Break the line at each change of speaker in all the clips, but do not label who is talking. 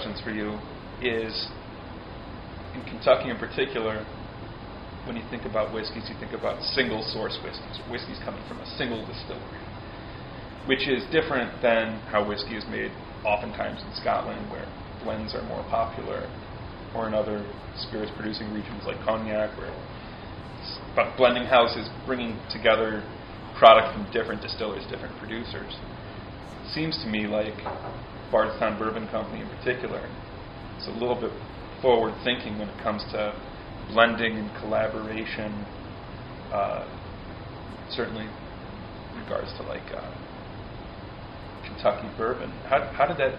questions for you is, in Kentucky in particular, when you think about whiskeys, you think about single source whiskeys, whiskeys coming from a single distillery, which is different than how whiskey is made oftentimes in Scotland, where blends are more popular, or in other spirits producing regions like cognac, where blending houses bringing together product from different distillers, different producers. It seems to me like Bardstown Bourbon Company in particular is a little bit forward thinking when it comes to blending and collaboration, certainly in regards to like Kentucky bourbon. How did that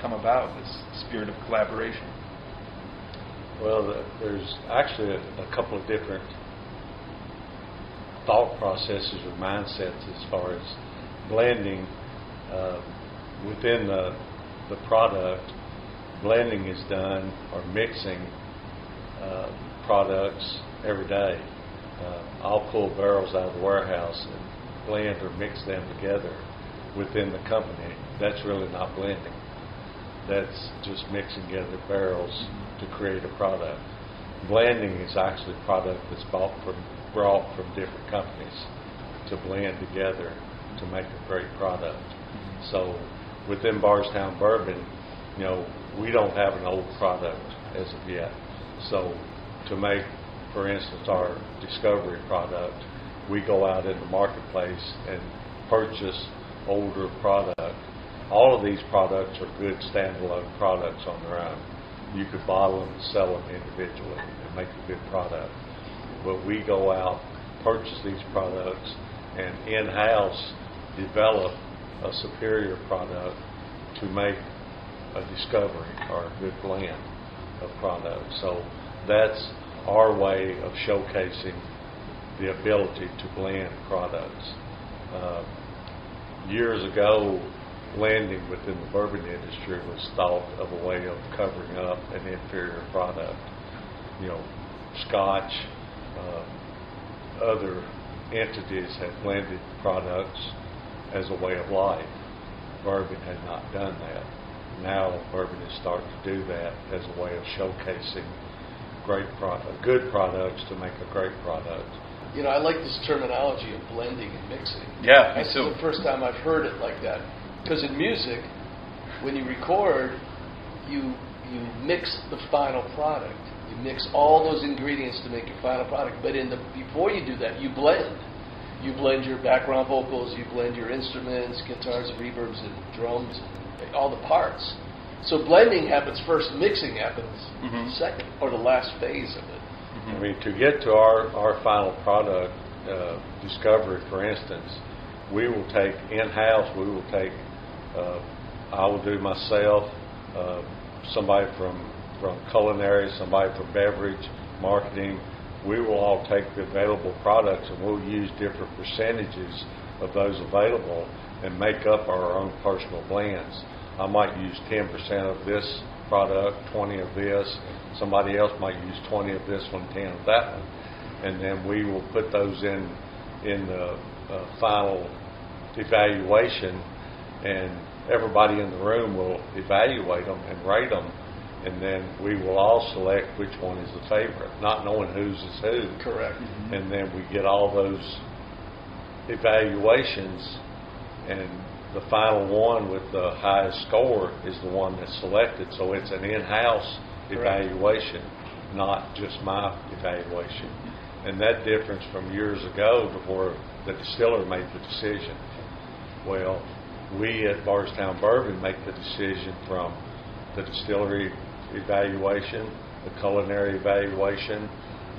come about, this spirit of collaboration?
Well, there's actually a couple of different thought processes or mindsets as far as blending within the product. Blending is done, or mixing products every day. I'll pull barrels out of the warehouse and blend or mix them together within the company. That's really not blending. That's just mixing together barrels to create a product. Blending is actually product that's brought from different companies to blend together to make a great product. So within Bardstown Bourbon, we don't have an old product as of yet. So to make, for instance, our Discovery product, we go out in the marketplace and purchase older product. All of these products are good standalone products on their own. You could bottle them and sell them individually and make a good product. But we go out, purchase these products, and in-house develop a superior product to make a Discovery or a good blend of products. So that's our way of showcasing the ability to blend products. Years ago, blending within the bourbon industry was thought of a way of covering up an inferior product. Scotch, other entities had blended products as a way of life. Bourbon had not done that. Now bourbon is starting to do that as a way of showcasing good products to make a great product.
I like this terminology of blending and mixing.
Yeah,
That's the first time I've heard it like that. Because in music, when you record, you mix the final product. You mix all those ingredients to make your final product. But before you do that, you blend. You blend your background vocals, you blend your instruments, guitars, reverbs, and drums, and all the parts. So blending happens first, mixing happens second, or the last phase of it.
I mean, to get to our final product, Discovery, for instance, we will take in-house, I will do myself, somebody from culinary, somebody from beverage, marketing. We will all take the available products and we'll use different percentages of those available and make up our own personal blends. I might use 10% of this product, 20 of this. Somebody else might use 20 of this one, 10 of that one. And then we will put those in the final evaluation, and everybody in the room will evaluate them and rate them, and then we will all select which one is the favorite, not knowing whose is who.
Correct.
And then we get all those evaluations, and the final one with the highest score is the one that's selected. So it's an in-house evaluation, not just my evaluation. And that difference from years ago before the distiller made the decision. Well, we at Bardstown Bourbon make the decision from the distillery evaluation, the culinary evaluation,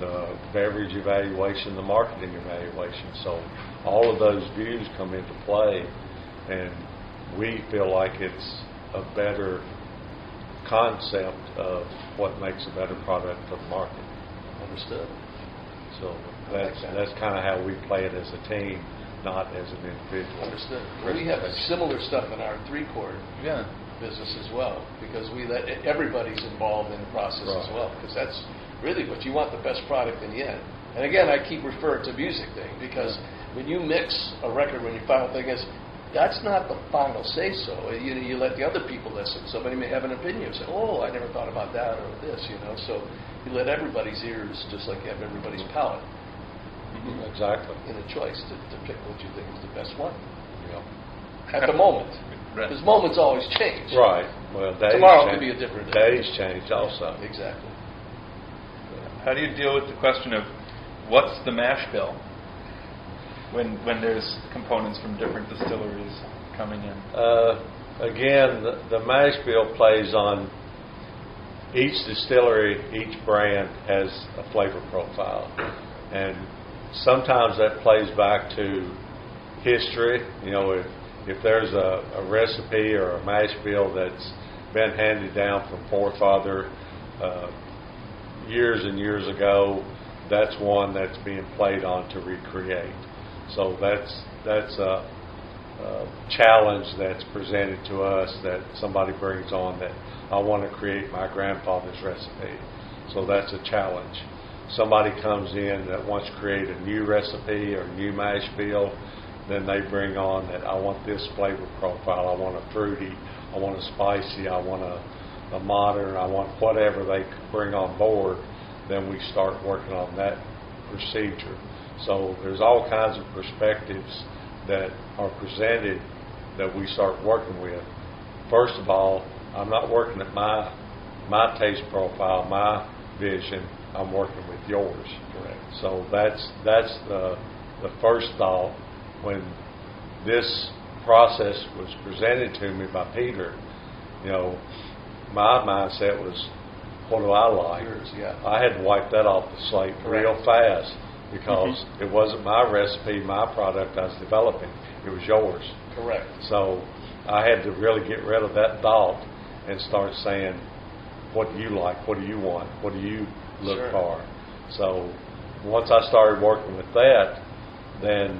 the beverage evaluation, the marketing evaluation. So all of those views come into play, and we feel like it's a better concept of what makes a better product for the market.
Understood.
So that's kind of how we play it as a team, not as an individual.
Understood. Well, we have similar stuff in our 3-chord business as well, because we let everybody's involved in the process as well, because that's really what you want, the best product in the end. And again, I keep referring to music thing, because when you mix a record, when your final thing is, that's not the final say-so. You let the other people listen. Somebody may have an opinion, say, oh, I never thought about that or this, So you let everybody's ears, just like you have everybody's palate.
Exactly.
In a choice to pick what you think is the best one.
Yeah.
At the moment. Because moments always change.
Right. Well, days
tomorrow
change.
could be a different day.
Days change also.
Exactly.
How do you deal with the question of what's the mash bill when there's components from different distilleries coming in?
Again, the mash bill plays on each distillery, each brand has a flavor profile. And sometimes that plays back to history. If there's a recipe or a mash bill that's been handed down from forefather years and years ago, that's one that's being played on to recreate. So that's a challenge that's presented to us that somebody brings on that I want to create my grandfather's recipe. So that's a challenge. Somebody comes in that wants to create a new recipe or new mash bill, then they bring on that I want this flavor profile, I want a fruity, I want a spicy, I want a modern, I want whatever they bring on board, then we start working on that procedure. So there's all kinds of perspectives that are presented that we start working with. First of all, I'm not working at my taste profile, my vision, I'm working with yours.
Correct.
So that's the first thought. When this process was presented to me by Peter, my mindset was, what do I like?
Yours, yeah.
I had to wipe that off the slate real fast because it wasn't my recipe, my product I was developing. It was yours.
Correct.
So I had to really get rid of that thought and start saying, what do you like? What do you want? What do you look for? So once I started working with that, then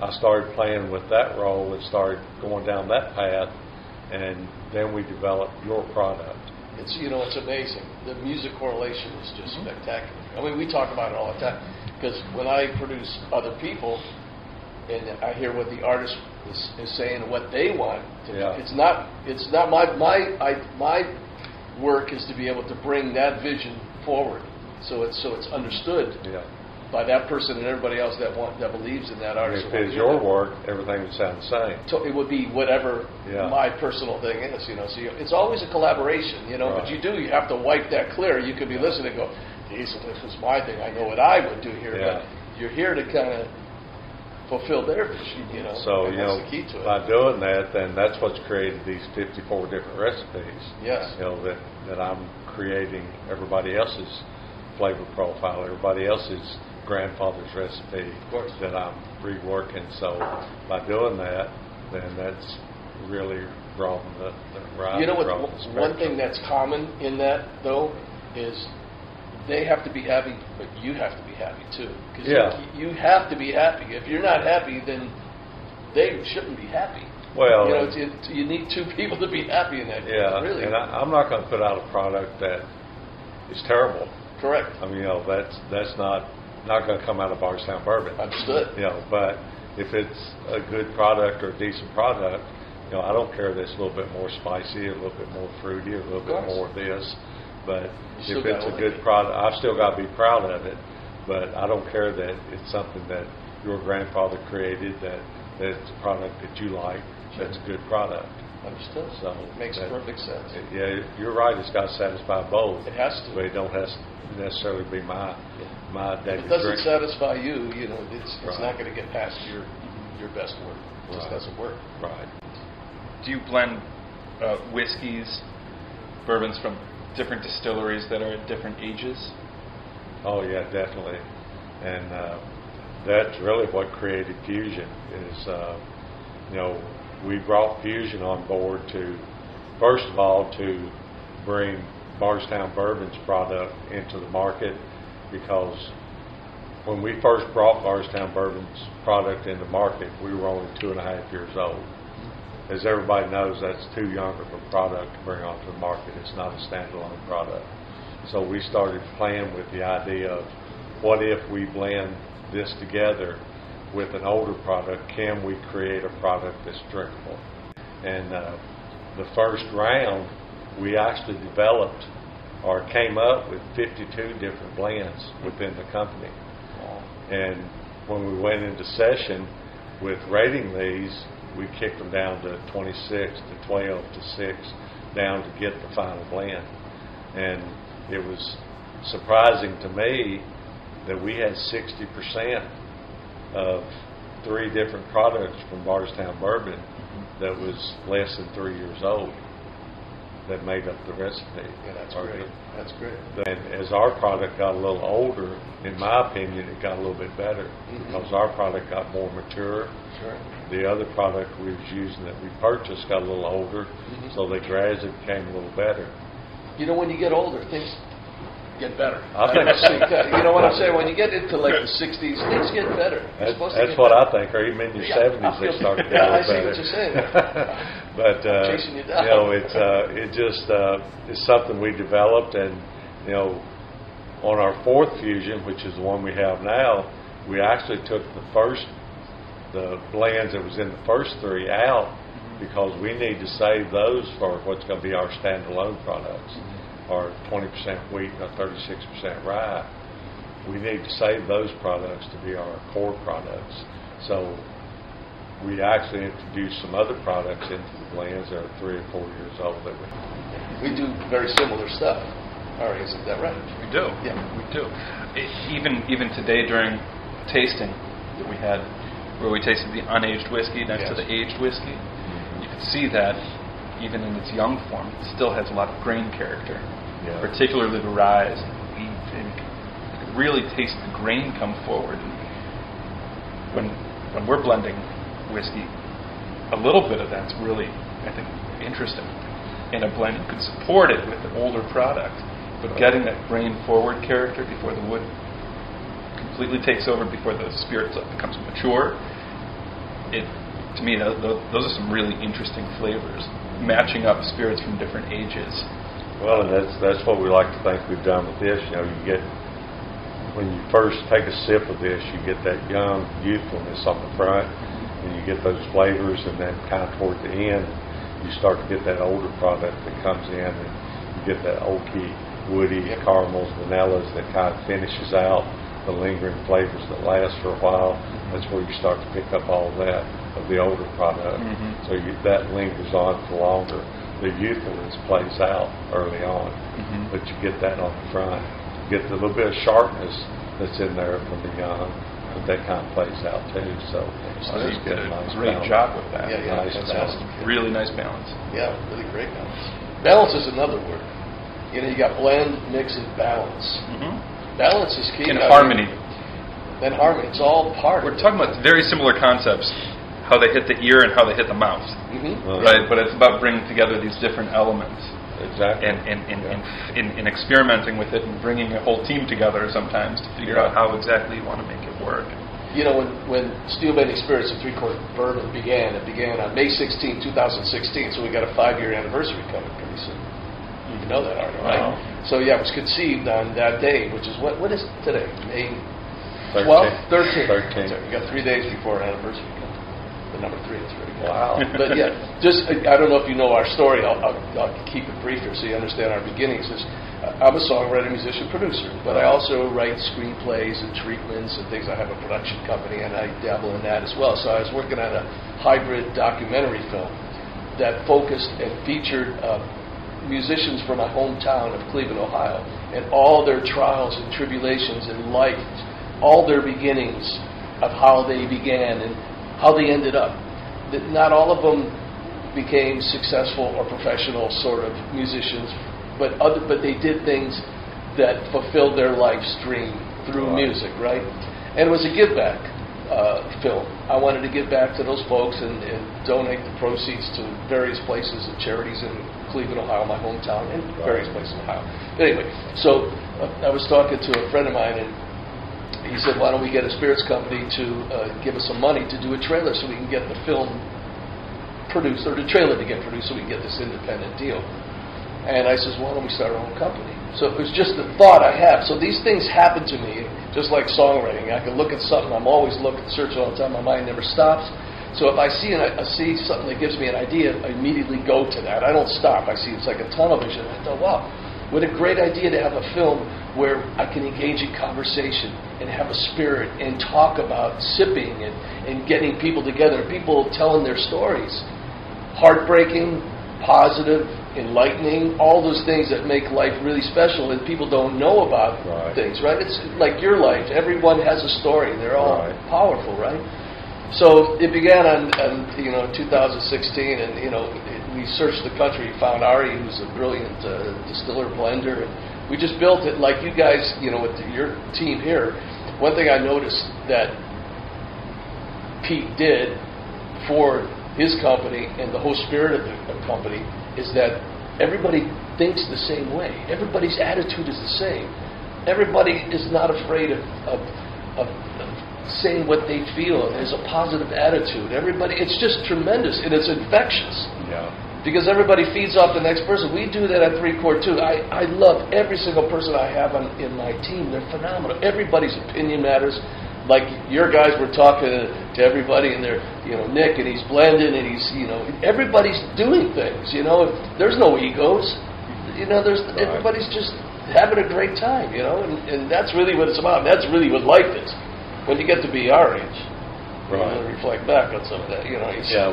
I started playing with that role and started going down that path, and then we developed your product.
It's it's amazing. The music correlation is just spectacular. I mean, we talk about it all the time because when I produce other people and I hear what the artist is saying and what they want, it's not my work is to be able to bring that vision forward, so it's understood.
Yeah. By
that person and everybody else that believes in that artist.
If it's your work, everything would sound the same.
So it would be whatever my personal thing is, So it's always a collaboration,
Right.
But you have to wipe that clear. You could be listening and go, "Geez, if this was my thing, I know what I would do here."
Yeah.
But you're here to kind of fulfill their vision,
So
and that's the key to it.
by doing that, then that's what's created these 54 different recipes.
Yes.
That I'm creating everybody else's flavor profile, everybody else's grandfather's recipe that I'm reworking. So by doing that, then that's really broadened the horizon.
One thing that's common in that though is they have to be happy, but you have to be happy too. Because you have to be happy. If you're not happy, then they shouldn't be happy.
Well,
you need two people to be happy in that.
Yeah,
really.
And I'm not going to put out a product that is terrible.
Correct.
I mean, that's not going to come out of Bardstown Bourbon.
Understood.
But if it's a good product or a decent product, I don't care that it's a little bit more spicy, a little bit more fruity, a little bit more of this. But if it's a good product, I've still got to be proud of it. But I don't care that it's something that your grandfather created, that it's a product that you like, that's a good product.
Understood.
So
makes perfect sense.
You're right. It's got to satisfy both.
It has to.
But it don't have to necessarily be my daily
If it doesn't
drink.
satisfy you, it's not going to get past your best work. It just doesn't work.
Right.
Do you blend whiskeys, bourbons from different distilleries that are at different ages?
Oh yeah, definitely. And that's really what created Fusion. Is we brought Fusion on board to, first of all, to bring Bardstown Bourbon's product into the market, because when we first brought Bardstown Bourbon's product into market, we were only 2.5 years old. As everybody knows, that's too young of a product to bring onto the market. It's not a standalone product. So we started playing with the idea of what if we blend this together with an older product, can we create a product that's drinkable? And the first round, we actually developed or came up with 52 different blends within the company. And when we went into session with rating these, we kicked them down to 26 to 12 to 6 down to get the final blend. And it was surprising to me that we had 60% of 3 different products from Bardstown Bourbon that was less than 3 years old that made up the recipe.
Yeah, that's great. That's great.
And as our product got a little older, in my opinion, it got a little bit better because our product got more mature.
Sure.
The other product we was using that we purchased got a little older, so they gradually became a little better.
You know, when you get older, things get better.
I think
you know what I'm saying? When you get into like the 60s, things get better.
That's what I think. Or even in your 70s, they start to get a little
I see
better.
what you're saying.
But
chasing you down.
you know, it's something we developed, and you know, on our 4th fusion, which is the one we have now, we actually took the blends that was in the first 3 out because we need to save those for what's going to be our standalone products. Our 20% wheat and our 36% rye. We need to save those products to be our core products. So we actually introduced some other products into the blends that are 3 or 4 years old. That
we do very similar stuff. All right, isn't that right?
We do.
Yeah,
we do. Even today during tasting that we had, where we tasted the unaged whiskey next to the aged whiskey, you could see that even in its young form, it still has a lot of grain character. Yeah. Particularly the rye and wheat, and you can really taste the grain come forward. When we're blending whiskey, a little bit of that's really, I think, interesting. In a blend, you could support it with the older product, but getting that grain forward character before the wood completely takes over, before the spirit becomes mature, to me, those are some really interesting flavors, matching up spirits from different ages.
Well, and that's what we like to think we've done with this. You know, when you first take a sip of this, you get that young youthfulness on the front, and you get those flavors, and then kind of toward the end, you start to get that older product that comes in, and you get that oaky, woody caramels, vanillas that kind of finishes out the lingering flavors that last for a while. That's where you start to pick up all that of the older product. So that lingers on for longer. The youthfulness plays out early on, but you get that on the front. You get the little bit of sharpness that's in there from the young, but that kind of plays out too. So
you did a great job with that.
Yeah,
nice balance. Really nice balance.
Yeah, really great balance. Balance is another word. You know, you got blend, mix, and balance. Balance is key.
And harmony.
And harmony. It's all part.
We're talking about very similar concepts. How they hit the ear and how they hit the mouth, right? But it's about bringing together these different elements,
exactly,
and experimenting with it and bringing a whole team together sometimes to figure out how exactly you want to make it work.
You know, when Steel Bending Spirits and Chord Bourbon began, it began on May 16, 2016. So we got a 5-year anniversary coming pretty soon. You know that already, right? So yeah, it was conceived on that day, which is what is it today? May 12th, 13th. You got 3 days before an anniversary comes. The number 3 is pretty good.
Wow.
But yeah, I don't know if you know our story. I'll keep it brief here so you understand our beginnings. I'm a songwriter, musician, producer, but I also write screenplays and treatments and things. I have a production company, and I dabble in that as well. So I was working on a hybrid documentary film that focused and featured musicians from my hometown of Cleveland, Ohio, and all their trials and tribulations in life, all their beginnings of how they began and how they ended up. Not all of them became successful or professional sort of musicians, but they did things that fulfilled their life stream through music, right? And it was a give back film. I wanted to give back to those folks and donate the proceeds to various places and charities in Cleveland, Ohio, my hometown, and various places in Ohio. But anyway, so I was talking to a friend of mine, and he said, why don't we get a spirits company to give us some money to do a trailer so we can get the film produced, or the trailer to get produced so we can get this independent deal. And I says, why don't we start our own company? So it was just the thought I have. So these things happen to me. Just like songwriting, I can look at something. I'm always looking, searching all the time. My mind never stops. So if I see something that gives me an idea, I immediately go to that. I don't stop. I see it's like a tunnel vision. I thought, wow, what a great idea to have a film where I can engage in conversation and have a spirit and talk about sipping and getting people together, people telling their stories. Heartbreaking, positive, enlightening, all those things that make life really special and people don't know about things, right? It's like your life. Everyone has a story. They're all powerful, right? So it began on 2016, and we searched the country, found Ari, who's a brilliant distiller blender, and we just built it like you guys, with your team here. One thing I noticed that Pete did for his company and the whole spirit of the company is that everybody thinks the same way. Everybody's attitude is the same. Everybody is not afraid of saying what they feel. There's a positive attitude. It's just tremendous, and it's infectious.
Yeah.
Because everybody feeds off the next person. We do that at 3 Chord too. I love every single person I have in my team. They're phenomenal. Everybody's opinion matters. Like your guys were talking to everybody, and they're, Nick, and he's blending, and he's, everybody's doing things. There's no egos. Everybody's just having a great time. And that's really what it's about. And that's really what life is. When you get to be our age, you reflect back on some of that.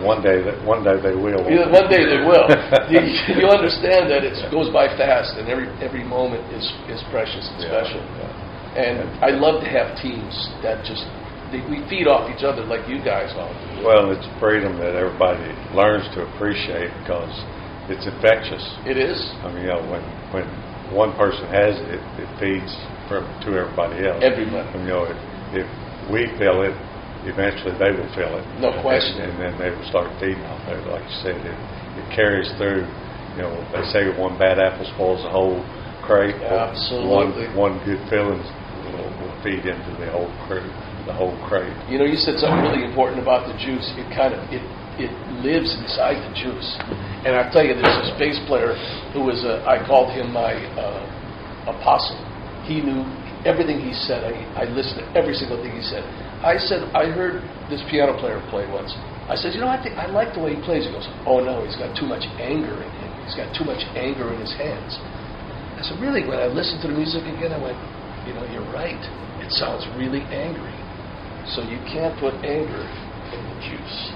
One day they will.
One day they will. You understand that it goes by fast, and every moment is precious and special.
Yeah.
And I love to have teams that we feed off each other like you guys all do.
Well, it's freedom that everybody learns to appreciate because it's infectious.
It is.
I mean, when one person has it, it feeds to everybody else.
Everybody.
If we feel it, eventually they will feel it.
No question.
And then they will start feeding off it. Like you said, it carries through. They say one bad apple spoils the whole crate.
Absolutely.
One good feeling will feed into the whole crate.
You said something really important about the juice. It lives inside the juice. And I'll tell you, there's this bass player who was I called him my apostle. He knew everything he said. I listened to every single thing he said. I heard this piano player play once. I said, I like the way he plays. He goes, oh no, he's got too much anger in him. He's got too much anger in his hands. I said, really? When I listened to the music again, I went, you're right. It sounds really angry. So you can't put anger in the juice.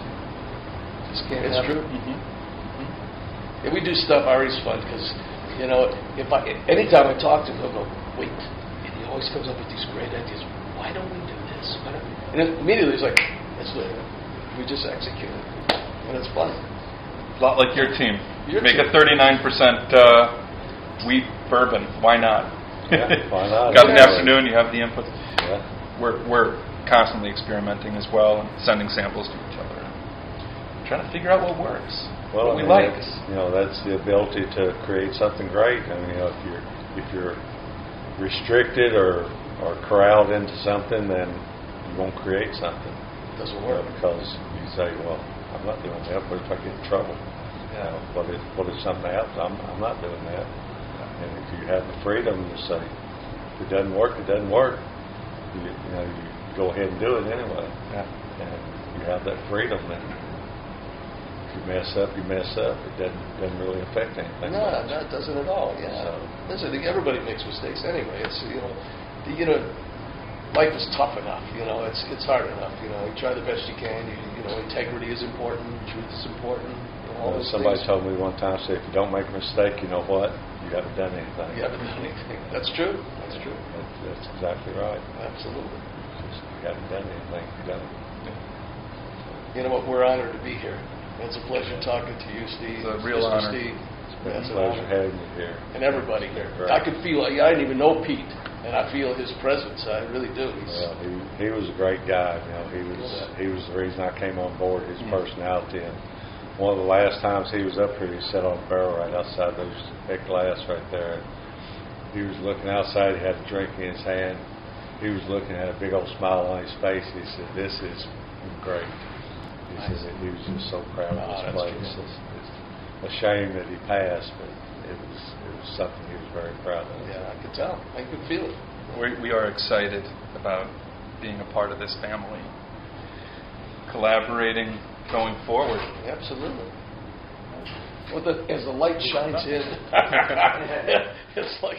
Just can't. It's true. Mm-hmm. And we do stuff. Ari's fun because, anytime I talk to him, he'll go, wait. And he always comes up with these great ideas. Why don't we do this? And then immediately he's like, we just execute it. And it's fun.
A lot like your team. Make a 39% wheat bourbon. Why not?
Yeah, why not?
Got an afternoon, you have the input.
Yeah.
We're constantly experimenting as well and sending samples to each other. Trying to figure out what works. What we like.
That's the ability to create something great. I mean, if you're restricted or corralled into something, then you won't create something.
It doesn't work.
Because you say, well, I'm not doing that. What if I get in trouble? What if something happens? I'm not doing that. And if you have the freedom to say, if it doesn't work, it doesn't work. You go ahead and do it anyway.
Yeah.
And you have that freedom. And if you mess up, you mess up. It doesn't really affect anything.
No, it doesn't at all. Yeah. So, listen, everybody makes mistakes anyway. It's life is tough enough. It's hard enough. You try the best you can. Integrity is important. Truth is important.
Somebody told me one time, say, if you don't make a mistake, you know what? You haven't done anything.
You haven't done anything. That's true. That's true.
That's exactly right.
Absolutely.
You haven't done anything. You don't.
You know what? We're honored to be here. It's a pleasure talking to you, Steve.
It's a real honor.
Steve.
It's been a pleasure having you here.
And everybody here.
Great.
I could feel. I didn't even know Pete, and I feel his presence. I really do.
He was a great guy. He was the reason I came on board. His personality, and one of the last times he was up here, he sat on a barrel right outside that glass right there. He was looking outside. He had a drink in his hand. He was looking at a big old smile on his face. He said, "This is great." He said that he was just so proud of this place. It's a shame that he passed, but it was something he was very proud of.
Yeah, I could tell. I could feel it.
We are excited about being a part of this family, collaborating, going forward.
Absolutely. Well, as the light shines in, it's like